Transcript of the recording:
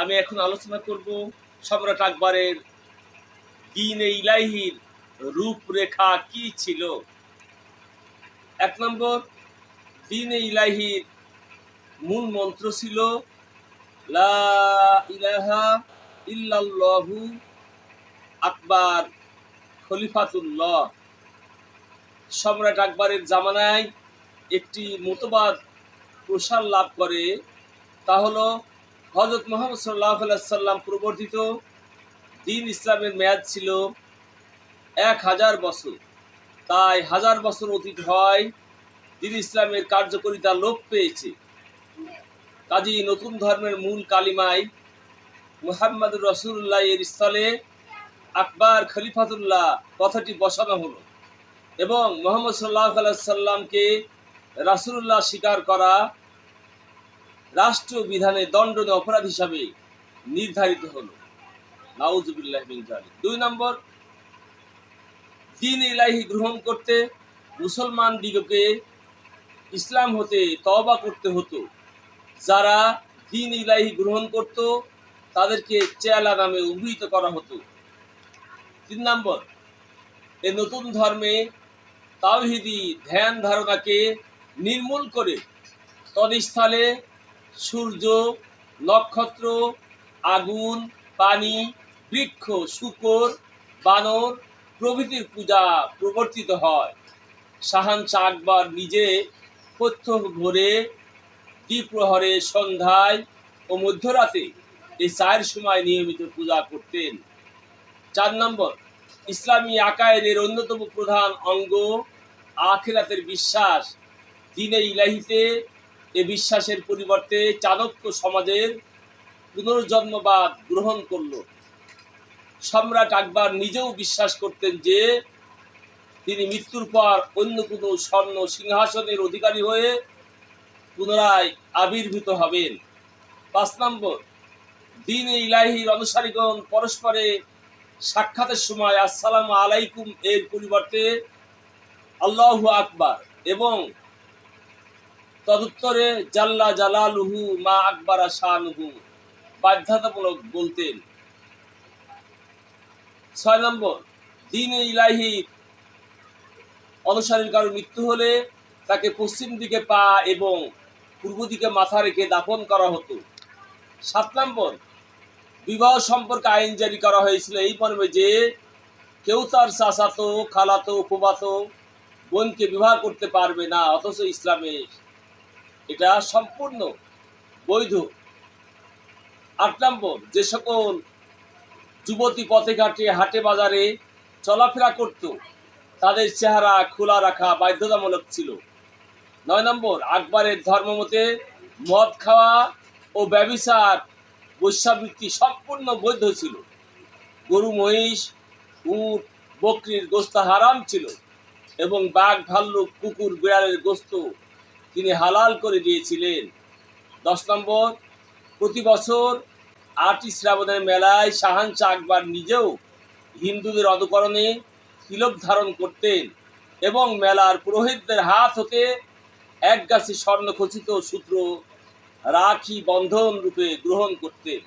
আমি এখন আলোচনা করব সম্রাট আকবরের দ্বীন-ই ইলাহির রূপরেখা কি ছিল। ১ নম্বর, দ্বীন-ই ইলাহির মূল মন্ত্র ছিল লা ইলাহা ইল্লাল্লাহু আকবার খলিফাতুল্লাহ। সম্রাট আকবরের জামানায় একটি মতবাদ প্রসার লাভ করে, তা হলো হযরত মুহাম্মদ সাল্লাল্লাহু আলাইহি সাল্লাম প্রবর্তিত দ্বীন ইসলামের মেয়াদ ছিল ১০০০ বছর। তাই ১০০০ বছর অতীত হয়, দ্বীন ইসলামের কার্যকারিতা লোপ পেয়েছে। কাজেই নতুন ধর্মের মূল কালিমায় মুহাম্মদুর রাসূলুল্লাহ এর স্থলে আকবর খলিফাতুল্লাহ কথাটি বসানো হলো এবং মুহাম্মদ সাল্লাল্লাহু আলাইহি সাল্লামকে রাসূলুল্লাহ স্বীকার করা রাষ্ট্রীয় বিধানে দণ্ডনীয় অপরাধ হিসাবে নির্ধারিত হলো। নাউজুবিল্লাহি মিন যালিক। ২ নম্বর, দ্বীন ইলাহি গ্রহণ করতে মুসলমান দিগকে ইসলাম হতে তওবা করতে হতো। যারা দ্বীন ইলাহি গ্রহণ করত তাদেরকে চেলা নামে অভিহিত করা হতো। ৩ নম্বর, এই নতুন ধর্মে তাওহীদি ধ্যান ধারণাকে নির্মূল করে তদস্থলে সূর্য, নক্ষত্র, আগুন, পানি, বৃক্ষ, শূকর, বানর প্রভৃতির পূজা প্রবর্তিত হয়। শাহানশাহ আকবর নিজে প্রত্যহ ভোরে, দ্বিপ্রহরে, সন্ধ্যায় ও মধ্যরাতে এই ৪ সময় নিয়মিত পূজা করতেন। ৪ নম্বর, ইসলামী আকায়েদের অন্যতম প্রধান অঙ্গ আখিরাতের বিশ্বাস। দ্বীন-ই ইলাহিতে এ বিশ্বাসের পরিবর্তে চাণক্য সমাজের পুনর্জন্মবাদ গ্রহণ করল। সম্রাট আকবর নিজেও বিশ্বাস করতেন যে তিনি মৃত্যুর পর অন্য কোনো স্বর্ণ সিংহাসনের অধিকারী হয়ে পুনরায় আবির্ভূত হবেন। ৫ নম্বর, দ্বীন-ই ইলাহির অনুসারীগণ পরস্পরে সাক্ষাতের সময় আসসালামু আলাইকুম এর পরিবর্তে আল্লাহু আকবার এবং তদুত্তরে জাল্লা জালালুহু মা আকবার শানুহু বাধ্যতামূলক বলতেন। ৬ নম্বর, দ্বীন-ই ইলাহির অনুসারীর কারো মৃত্যু হলে তাকে পশ্চিম দিকে পা এবং পূর্ব দিকে মাথা রেখে দাফন করা হতো। ৭ নম্বর, বিবাহ সম্পর্কে আইন জারি করা হয়েছিল এই মর্মে যে কেউ তার চাচাতো, খালাতো, ফুফাতো বোনকে বিবাহ করতে পারবে না, অথচ ইসলামে এটা সম্পূর্ণ বৈধ। ৮ নম্বর, যে সকল যুবতী পথে ঘাটে, হাটে বাজারে চলাফেরা করত তাদের চেহারা খোলা রাখা বাধ্যতামূলক ছিল। ৯ নম্বর, আকবরের ধর্মমতে মদ খাওয়া ও ব্যভিচার, বৈশ্যাবৃত্তি সম্পূর্ণ বৈধ ছিল। গরু, মহিষ, উট, বকরির গোস্ত হারাম ছিল এবং বাঘ, ভাল্লুক, কুকুর, বিড়ালের গোস্ত তিনি হালাল করে দিয়েছিলেন। ১০ নম্বর, প্রতি বছর ৮ই শ্রাবণের মেলায় শাহানশাহ আকবর নিজেও হিন্দুদের অনুকরণে তিলক ধারণ করতেন এবং মেলার পুরোহিতদের হাত হতে এক গাছি স্বর্ণখচিত সূত্র রাখি বন্ধন রূপে গ্রহণ করতেন।